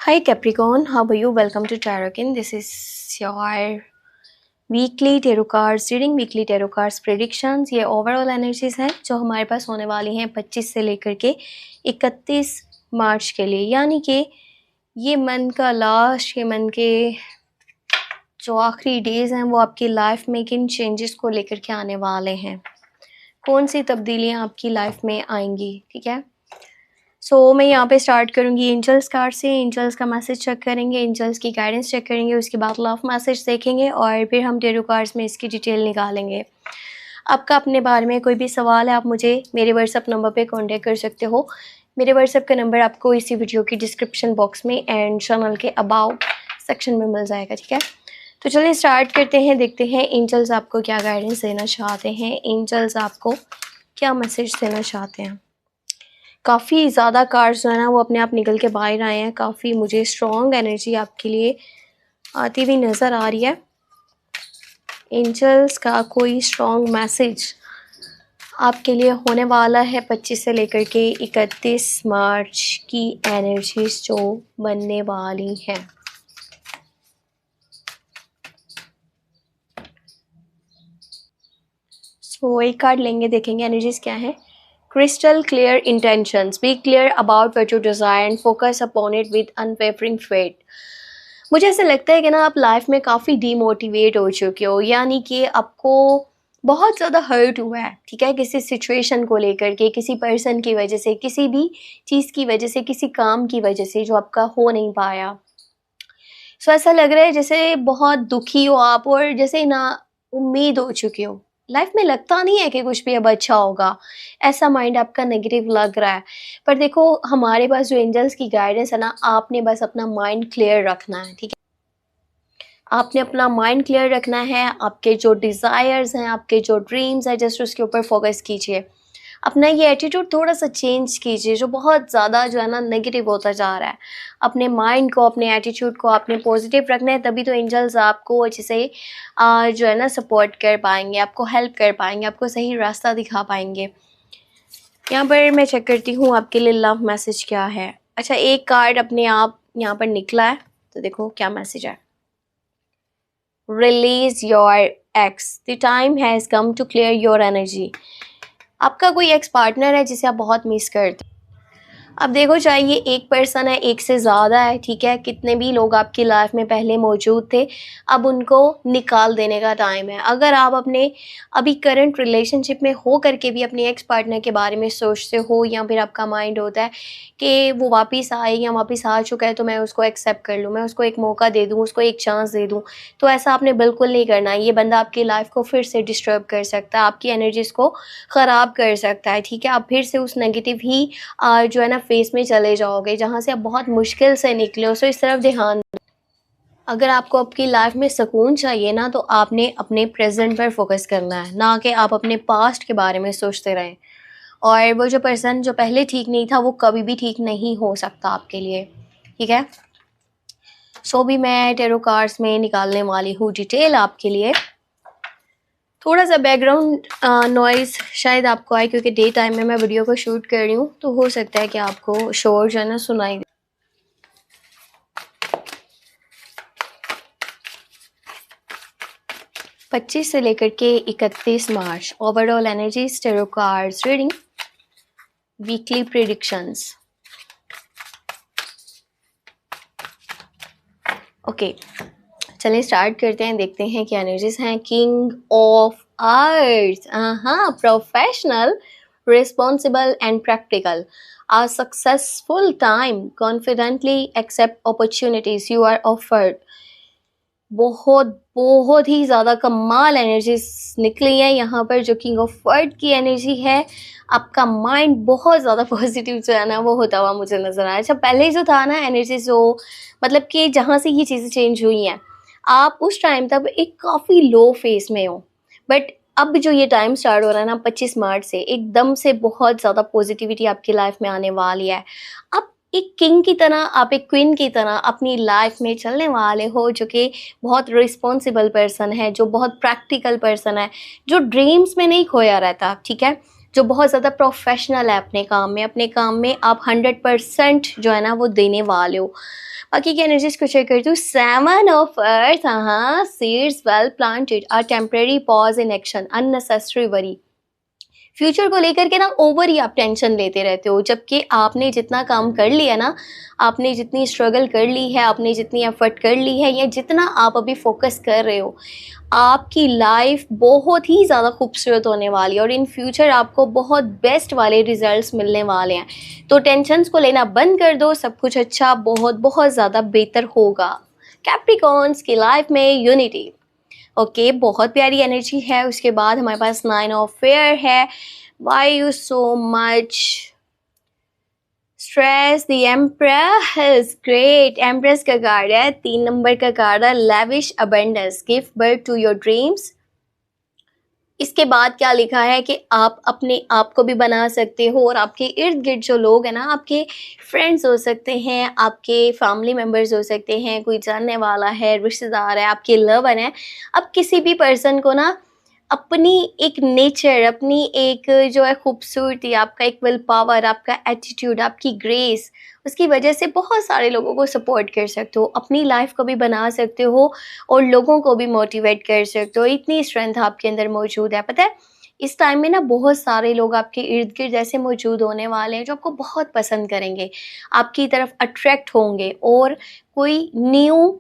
Hi Capricorn, how are you? Welcome to Tarokin. This is your weekly tarot cards reading, weekly tarot cards predictions. ये overall energies हैं जो हमारे पास होने वाली हैं 25 से लेकर के 31 मार्च के लिए, यानी कि ये मंथ का लास्ट, ये मंथ के जो आखिरी डेज हैं वो आपकी लाइफ में किन चेंजेस को लेकर के आने वाले हैं, कौन सी तब्दीलियाँ आपकी लाइफ में आएंगी। ठीक है, मैं यहाँ पे स्टार्ट करूँगी एंजल्स कार्ड से। एंजल्स का मैसेज चेक करेंगे, एंजल्स की गाइडेंस चेक करेंगे, उसके बाद लव मैसेज देखेंगे और फिर हम टेरो कार्ड्स में इसकी डिटेल निकालेंगे। आपका अपने बारे में कोई भी सवाल है, आप मुझे मेरे व्हाट्सअप नंबर पे कांटेक्ट कर सकते हो। मेरे व्हाट्सअप का नंबर आपको इसी वीडियो की डिस्क्रिप्शन बॉक्स में एंड चैनल के अबाउट सेक्शन में मिल जाएगा। ठीक है, तो चलिए स्टार्ट करते हैं, देखते हैं एंजल्स आपको क्या गाइडेंस देना चाहते हैं, एंजल्स आपको क्या मैसेज देना चाहते हैं। काफ़ी ज़्यादा कार्ड्स जो है ना वो अपने आप निकल के बाहर आए हैं। काफ़ी मुझे स्ट्रॉन्ग एनर्जी आपके लिए आती हुई नज़र आ रही है। एंजल्स का कोई स्ट्रॉन्ग मैसेज आपके लिए होने वाला है 25 से लेकर के 31 मार्च की एनर्जीज जो बनने वाली हैं। एक कार्ड लेंगे, देखेंगे एनर्जीज क्या है। Crystal clear intentions. Be clear about what you desire and focus upon it with unwavering faith. मुझे ऐसा लगता है कि ना आप लाइफ में काफ़ी डीमोटिवेट हो चुके हो, यानी कि आपको बहुत ज़्यादा हर्ट हुआ है। ठीक है, किसी सिचुएशन को लेकर के, किसी पर्सन की वजह से, किसी भी चीज़ की वजह से, किसी काम की वजह से जो आपका हो नहीं पाया। ऐसा लग रहा है जैसे बहुत दुखी हो आप और जैसे ना उम्मीद हो चुकी हो। लाइफ में लगता नहीं है कि कुछ भी अब अच्छा होगा, ऐसा माइंड आपका नेगेटिव लग रहा है। पर देखो, हमारे पास जो एंजल्स की गाइडेंस है ना, आपने बस अपना माइंड क्लियर रखना है। ठीक है, आपने अपना माइंड क्लियर रखना है। आपके जो डिज़ायर्स हैं, आपके जो ड्रीम्स हैं, जस्ट उसके ऊपर फोकस कीजिए। अपना ये एटीट्यूड थोड़ा सा चेंज कीजिए जो बहुत ज़्यादा जो है ना नेगेटिव होता जा रहा है। अपने माइंड को, अपने एटीट्यूड को आपने पॉजिटिव रखना है, तभी तो एंजल्स आपको अच्छे से जो है ना सपोर्ट कर पाएंगे, आपको हेल्प कर पाएंगे, आपको सही रास्ता दिखा पाएंगे। यहाँ पर मैं चेक करती हूँ आपके लिए लव मैसेज क्या है। अच्छा, एक कार्ड अपने आप यहाँ पर निकला है, तो देखो क्या मैसेज है। Release your ex, the time has come to clear your energy. आपका कोई एक्स पार्टनर है जिसे आप बहुत मिस करते हो। अब देखो, चाहे ये एक पर्सन है, एक से ज़्यादा है, ठीक है, कितने भी लोग आपकी लाइफ में पहले मौजूद थे, अब उनको निकाल देने का टाइम है। अगर आप अपने अभी करंट रिलेशनशिप में हो करके भी अपने एक्स पार्टनर के बारे में सोचते हो, या फिर आपका माइंड होता है कि वो वापस आए या वापस आ चुका है तो मैं उसको एक्सेप्ट कर लूँ, मैं उसको एक मौका दे दूँ, उसको एक चांस दे दूँ, तो ऐसा आपने बिल्कुल नहीं करना। ये बंदा आपकी लाइफ को फिर से डिस्टर्ब कर सकता है, आपकी एनर्जीज़ को ख़राब कर सकता है। ठीक है, आप फिर से उस नेगेटिव ही जो है ना फेस में चले जाओगे जहाँ से आप बहुत मुश्किल से निकले हो। इस तरफ ध्यान। अगर आपको आपकी लाइफ में सुकून चाहिए ना, तो आपने अपने प्रेजेंट पर फोकस करना है, ना कि आप अपने पास्ट के बारे में सोचते रहें। और वो जो पर्सन जो पहले ठीक नहीं था वो कभी भी ठीक नहीं हो सकता आपके लिए। ठीक है, भी मैं टेरो कार्ड्स में निकालने वाली हूँ डिटेल आपके लिए। थोड़ा सा बैकग्राउंड नॉइज़ शायद आपको आए, क्योंकि डे टाइम में मैं वीडियो को शूट कर रही हूँ, तो हो सकता है कि आपको शोर जो है ना सुनाई दे। पच्चीस से लेकर के 31 March overall energies tarot cards reading, weekly predictions. Okay, चलिए स्टार्ट करते हैं, देखते हैं क्या एनर्जीज हैं। King of arts, professional, responsible and practical. A successful time, confidently accept opportunities you are offered. बहुत ही ज़्यादा कमाल एनर्जीज निकली है यहाँ पर। जो किंग ऑफ वर्ड की एनर्जी है, आपका माइंड बहुत ज़्यादा पॉजिटिव जो है ना वो होता हुआ मुझे नज़र आया। अच्छा, पहले जो था ना एनर्जी, जो मतलब कि जहाँ से ये चीज़ें चेंज हुई हैं, आप उस टाइम तक एक काफ़ी लो फेस में हो, बट अब जो ये टाइम स्टार्ट हो रहा है ना 25 मार्च से, एकदम से बहुत ज़्यादा पॉजिटिविटी आपकी लाइफ में आने वाली है। आप एक किंग की तरह, आप एक क्वीन की तरह अपनी लाइफ में चलने वाले हो, जो कि बहुत रिस्पॉन्सिबल पर्सन है, जो बहुत प्रैक्टिकल पर्सन है, जो ड्रीम्स में नहीं खोया रहता। ठीक है, जो बहुत ज़्यादा प्रोफेशनल है अपने काम में आप 100% जो है ना वो देने वाले हो। बाकी की एनर्जीज को चेक करती हूँ। 7 ऑफ अर्थ, हाँ, seeds well planted, a temporary pause in action, unnecessary worry. Future को लेकर के ना ओवर ही आप टेंशन लेते रहते हो, जबकि आपने जितना काम कर लिया ना, आपने जितनी स्ट्रगल कर ली है, आपने जितनी एफर्ट कर ली है, या जितना आप अभी फोकस कर रहे हो, आपकी लाइफ बहुत ही ज़्यादा खूबसूरत होने वाली है और इन फ्यूचर आपको बहुत बेस्ट वाले रिजल्ट्स मिलने वाले हैं। तो टेंशन्स को लेना बंद कर दो, सब कुछ अच्छा बहुत बहुत ज़्यादा बेहतर होगा। कैप्रिकॉर्न्स की लाइफ में यूनिटी, ओके, बहुत प्यारी एनर्जी है। उसके बाद हमारे पास 9 ऑफ फेयर है। Why you so much stress, the empress is great. Empress का कार्ड है, 3 नंबर का कार्ड है, lavish abundance, give birth to your dreams. इसके बाद क्या लिखा है कि आप अपने आप को भी बना सकते हो और आपके इर्द गिर्द जो लोग हैं ना, आपके फ्रेंड्स हो सकते हैं, आपके फैमिली मेम्बर्स हो सकते हैं, कोई जानने वाला है, रिश्तेदार है, आपके लवर हैं, आप किसी भी पर्सन को ना अपनी एक नेचर, अपनी एक जो है खूबसूरती, आपका एक विल पावर, आपका एटीट्यूड, आपकी ग्रेस, उसकी वजह से बहुत सारे लोगों को सपोर्ट कर सकते हो, अपनी लाइफ को भी बना सकते हो और लोगों को भी मोटिवेट कर सकते हो। इतनी स्ट्रेंथ आपके अंदर मौजूद है। पता है, इस टाइम में ना बहुत सारे लोग आपके इर्द गिर्द ऐसे मौजूद होने वाले हैं जो आपको बहुत पसंद करेंगे, आपकी तरफ अट्रैक्ट होंगे और कोई न्यू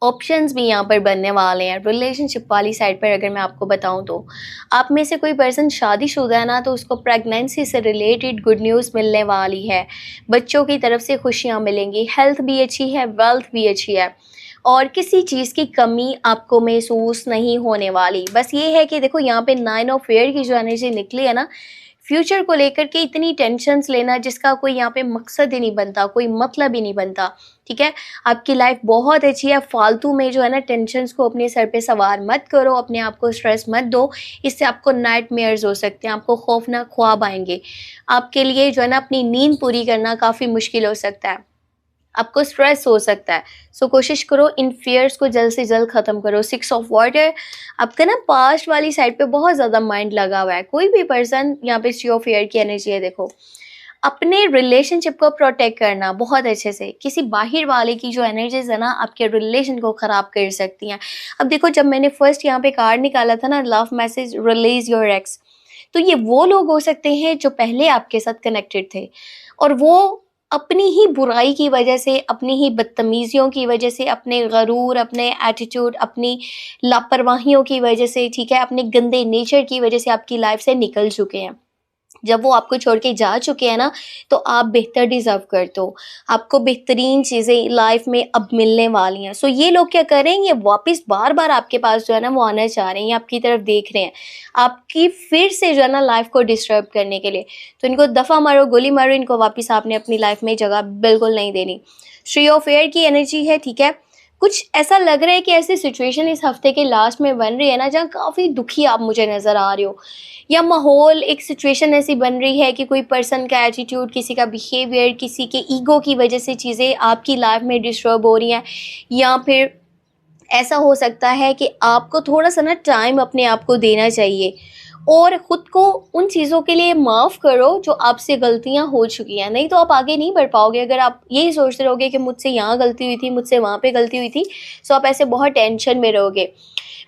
ऑप्शंस भी यहाँ पर बनने वाले हैं। रिलेशनशिप वाली साइड पर अगर मैं आपको बताऊँ तो आप में से कोई पर्सन शादीशुदा है ना, तो उसको प्रेगनेंसी से रिलेटेड गुड न्यूज़ मिलने वाली है, बच्चों की तरफ से खुशियाँ मिलेंगी, हेल्थ भी अच्छी है, वेल्थ भी अच्छी है और किसी चीज़ की कमी आपको महसूस नहीं होने वाली। बस ये है कि देखो यहाँ पे 9 ऑफ फेयर की जो एनर्जी निकली है ना, फ्यूचर को लेकर के इतनी टेंशन्स लेना जिसका कोई यहाँ पे मकसद ही नहीं बनता, कोई मतलब ही नहीं बनता, ठीक है। आपकी लाइफ बहुत अच्छी है, फालतू में जो है ना टेंशन्स को अपने सर पे सवार मत करो, अपने आप को स्ट्रेस मत दो, इससे आपको नाइटमेयर्स हो सकते हैं, आपको खौफनाक ख्वाब आएंगे, आपके लिए जो है ना अपनी नींद पूरी करना काफ़ी मुश्किल हो सकता है, आपको स्ट्रेस हो सकता है। सो कोशिश करो इन फियर्स को जल्द से जल्द ख़त्म करो। 6 ऑफ वाटर, आपका ना पास्ट वाली साइड पे बहुत ज़्यादा माइंड लगा हुआ है। कोई भी पर्सन, यहाँ पे 3 ऑफ फेयर की एनर्जी है, देखो अपने रिलेशनशिप को प्रोटेक्ट करना बहुत अच्छे से। किसी बाहर वाले की जो एनर्जीज है ना, आपके रिलेशन को ख़राब कर सकती हैं। अब देखो, जब मैंने फर्स्ट यहाँ पे कार्ड निकाला था ना, love message release your x, तो ये वो लोग हो सकते हैं जो पहले आपके साथ कनेक्टेड थे और वो अपनी ही बुराई की वजह से, अपनी ही बदतमीज़ियों की वजह से, अपने गरूर, अपने एटीट्यूड, अपनी लापरवाहियों की वजह से, ठीक है, अपने गंदे नेचर की वजह से आपकी लाइफ से निकल चुके हैं। जब वो आपको छोड़ के जा चुके हैं ना, तो आप बेहतर डिज़र्व करते हो, आपको बेहतरीन चीज़ें लाइफ में अब मिलने वाली हैं। सो ये लोग क्या कर रहे हैं, ये वापस बार बार आपके पास जो है ना वो आना चाह रहे हैं, ये आपकी तरफ देख रहे हैं, आपकी फिर से जो है ना लाइफ को डिस्टर्ब करने के लिए। तो इनको दफ़ा मारो, गोली मारो, इनको वापस आपने अपनी लाइफ में जगह बिल्कुल नहीं देनी। 3 ऑफ एयर की एनर्जी है, ठीक है। कुछ ऐसा लग रहा है कि ऐसी सिचुएशन इस हफ्ते के लास्ट में बन रही है ना, जहाँ काफ़ी दुखी आप मुझे नज़र आ रहे हो, या माहौल, एक सिचुएशन ऐसी बन रही है कि कोई पर्सन का एटीट्यूड, किसी का बिहेवियर, किसी के ईगो की वजह से चीज़ें आपकी लाइफ में डिस्टर्ब हो रही हैं। या फिर ऐसा हो सकता है कि आपको थोड़ा सा ना टाइम अपने आप को देना चाहिए और ख़ुद को उन चीज़ों के लिए माफ़ करो जो आपसे गलतियां हो चुकी हैं। नहीं तो आप आगे नहीं बढ़ पाओगे अगर आप यही सोचते रहोगे कि मुझसे यहाँ गलती हुई थी, मुझसे वहाँ पे गलती हुई थी। सो आप ऐसे बहुत टेंशन में रहोगे।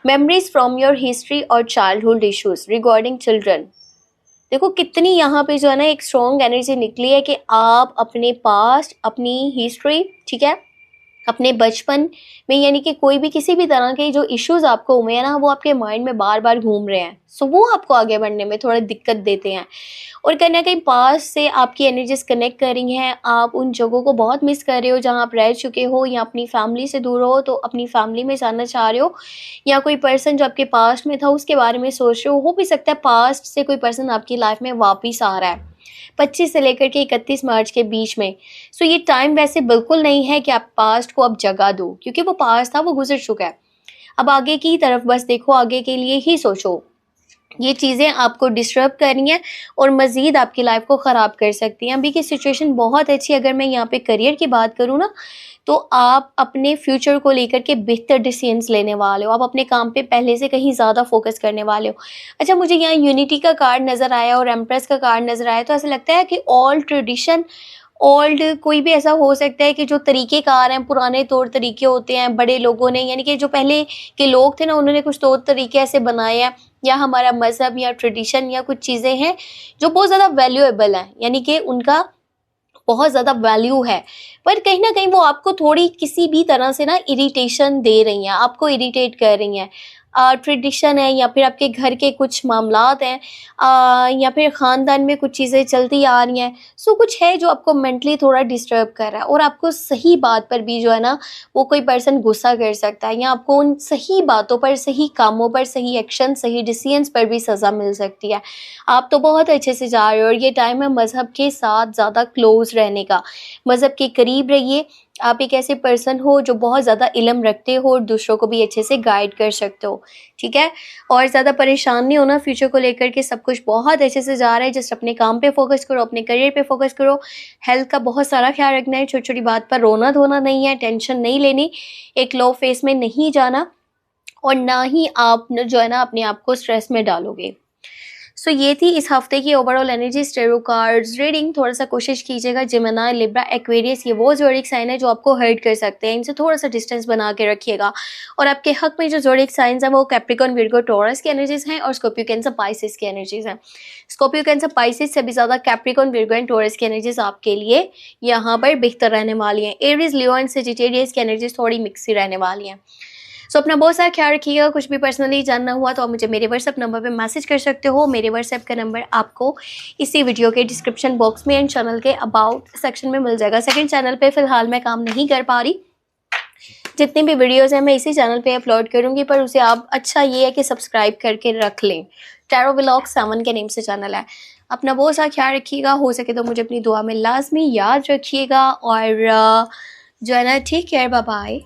मेमोरीज फ्रॉम योर हिस्ट्री और चाइल्डहुड इश्यूज रिगार्डिंग चिल्ड्रन, देखो कितनी यहाँ पे जो है ना एक स्ट्रॉन्ग एनर्जी निकली है कि आप अपने पास्ट, अपनी हिस्ट्री, ठीक है, अपने बचपन में, यानी कि कोई भी किसी भी तरह के जो इश्यूज आपको हुए हैं ना, वो आपके माइंड में बार बार घूम रहे हैं। सो वो आपको आगे बढ़ने में थोड़ा दिक्कत देते हैं और कहीं ना कहीं पास से आपकी एनर्जीज कनेक्ट कर रही हैं। आप उन जगहों को बहुत मिस कर रहे हो जहाँ आप रह चुके हो, या अपनी फैमिली से दूर हो तो अपनी फैमिली में जाना चाह रहे हो, या कोई पर्सन जो आपके पास्ट में था उसके बारे में सोच रहे हो भी सकता है पास्ट से कोई पर्सन आपकी लाइफ में वापस आ रहा है 25 से लेकर के 31 मार्च के बीच में। सो ये टाइम वैसे बिल्कुल नहीं है कि आप पास्ट को अब जगह दो, क्योंकि वो पास्ट था, वो गुजर चुका है। अब आगे की तरफ बस देखो, आगे के लिए ही सोचो। ये चीज़ें आपको डिस्टर्ब कर रही हैं और मज़ीद आपकी लाइफ को ख़राब कर सकती हैं। अभी की सिचुएशन बहुत अच्छी है। अगर मैं यहाँ पे करियर की बात करूँ ना, तो आप अपने फ्यूचर को लेकर के बेहतर डिसीजंस लेने वाले हो, आप अपने काम पे पहले से कहीं ज़्यादा फोकस करने वाले हो। अच्छा, मुझे यहाँ यूनिटी का कार्ड नज़र आया और एम्प्रेस का कार्ड नज़र आया, तो ऐसा लगता है कि ऑल ट्रेडिशन, ओल्ड कोई भी ऐसा हो सकता है कि जो तरीक़ेकार हैं, पुराने तौर तरीके होते हैं बड़े लोगों ने, यानी कि जो पहले के लोग थे ना, उन्होंने कुछ तौर तरीके ऐसे बनाए हैं, या हमारा मज़हब या ट्रेडिशन या कुछ चीज़ें हैं जो बहुत ज़्यादा वैल्यूएबल हैं, यानी कि उनका बहुत ज़्यादा वैल्यू है, पर कहीं न कहीं वो आपको थोड़ी किसी भी तरह से ना इरिटेशन दे रही हैं, आपको इरिटेट कर रही हैं। ट्रेडिशन है या फिर आपके घर के कुछ मामलात हैं, या फिर ख़ानदान में कुछ चीज़ें चलती आ रही हैं। सो कुछ है जो आपको मेंटली थोड़ा डिस्टर्ब कर रहा है, और आपको सही बात पर भी जो है ना वो कोई पर्सन गुस्सा कर सकता है, या आपको उन सही बातों पर, सही कामों पर, सही एक्शन, सही डिसीजंस पर भी सज़ा मिल सकती है। आप तो बहुत अच्छे से जा रहे हो, और ये टाइम है मज़हब के साथ ज़्यादा क्लोज़ रहने का। मज़हब के करीब रहिए। आप एक ऐसे पर्सन हो जो बहुत ज़्यादा इल्म रखते हो और दूसरों को भी अच्छे से गाइड कर सकते हो, ठीक है? और ज़्यादा परेशान नहीं होना फ्यूचर को लेकर के, सब कुछ बहुत अच्छे से जा रहा है। जस्ट अपने काम पे फ़ोकस करो, अपने करियर पे फ़ोकस करो। हेल्थ का बहुत सारा ख्याल रखना है, छोटी-छोटी बात पर रोना-धोना नहीं है, टेंशन नहीं लेनी, एक लो फेज़ में नहीं जाना, और ना ही आप न जो है ना अपने आप को स्ट्रेस में डालोगे। सो ये थी इस हफ्ते की overall energy tarot cards reading. थोड़ा सा कोशिश कीजिएगा, जेमिनी, लिब्रा, एक्वेरियस ये वो ज़ोडिएक साइन है जो आपको हर्ट कर सकते हैं, इनसे थोड़ा सा डिस्टेंस बना के रखिएगा। और आपके हक में जो ज़ोडिएक साइंस हैं वो कैप्रिकॉर्न, विर्गो, टॉरस की एनर्जीज हैं, और स्कॉर्पियो, कैंसर, पाइसेस की एनर्जीज हैं। स्कॉर्पियो, कैंसर, पाइसेस से भी ज़्यादा कैप्रिकॉर्न, विर्गो एंड टॉरस की एनर्जीज आपके लिए यहाँ पर बेहतर रहने वाली हैं। एरीज, लियो एंड सजिटेरियस की एनर्जीज थोड़ी मिक्सी रहने वाली हैं। सो अपना बहुत सारा ख्याल रखिएगा। कुछ भी पर्सनली जानना हुआ तो आप मुझे मेरे व्हाट्सएप नंबर पे मैसेज कर सकते हो। मेरे व्हाट्सएप का नंबर आपको इसी वीडियो के डिस्क्रिप्शन बॉक्स में एंड चैनल के अबाउट सेक्शन में मिल जाएगा। सेकंड चैनल पे फ़िलहाल मैं काम नहीं कर पा रही, जितनी भी वीडियोज़ हैं मैं इसी चैनल पे अपलोड करूँगी, पर उसे आप अच्छा ये है कि सब्सक्राइब करके रख लें। टैरो व्लॉग 7 के नेम से चैनल है। अपना बहुत सारा ख्याल रखिएगा, हो सके तो मुझे अपनी दुआ में लाजमी याद रखिएगा, और जो है ना, टेक केयर, बाय बाय।